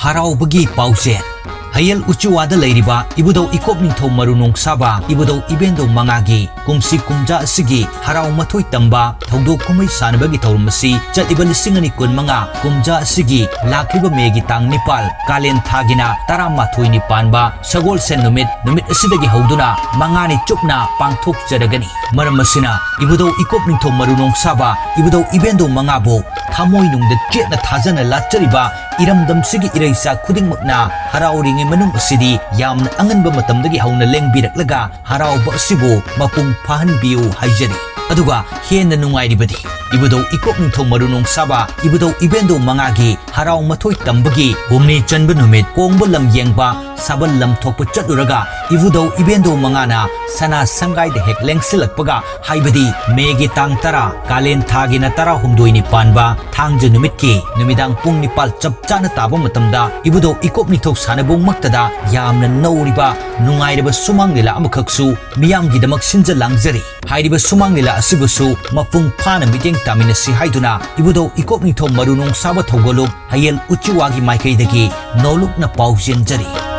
Haraobagi Pausen Hayal Uchuwada Lairiba, Ibudo Ikopningtho Marunong Saba, Ibudo Ibendo Mangagi, Kumsi Kumja Sigi, Harao Matoi Tamba, Taudo Kumay Sanabagi Taurumasi, Chatiba Lisingani Kun Manga, Kumja Sigi, Lakiba Megi Tang Nipal, Kalen Thagina, Taramatoi Nipanba, Sagol Sen Numit Asidagi Hauduna, Mangani Chupna, Pangtok Jaragani, Maramasina, Ibudo Ikopningtho Marunong Saba, Ibudo Ibendo Mangabo, Tamoy nung the jet na Tazana Lachariba, Iramdam Sigi Iresa Kuding Magna, Haraoring Manung Sidi, Yam Angan Bamatamdagi Hauna Leng Biraklaga, Haraoba Sibo, Mapung Pahan Biu Hajari. Aduga, Hien Nungai Badi, Ibudo Ikopningtho Marunong Saba, Ibudo Ibendo Mangagi, Harao Matoi Tambagi, Humni Chanbanumit, Kongbalam Yengba, Sabalam Topo Chaturaga, Ibudo Ibendo Mangana, Sana Sangai the Hek Lengsilakpaga, Haibadi, Megi Tang Tara, Kalen Thagina Tara Humduini Panba, Tangja Numitki, Numidang Pung Nipal Chapchana Tabo Matamda, Ibudo Ikopningtho Sanabong Maktada, Yamna Nauriba, Nungai Sumang nila Amakaksu, Miyam Gidamak Sinja Langzari, Haidiba Sumang nila Asibusu, Mapung Pana Miting Taminasi Haiduna, Ibudo Ikopningtho Marunong Saba Togoluk, Hayel Uchiwagi Maikaidagi, Noluk na Pausian Jari.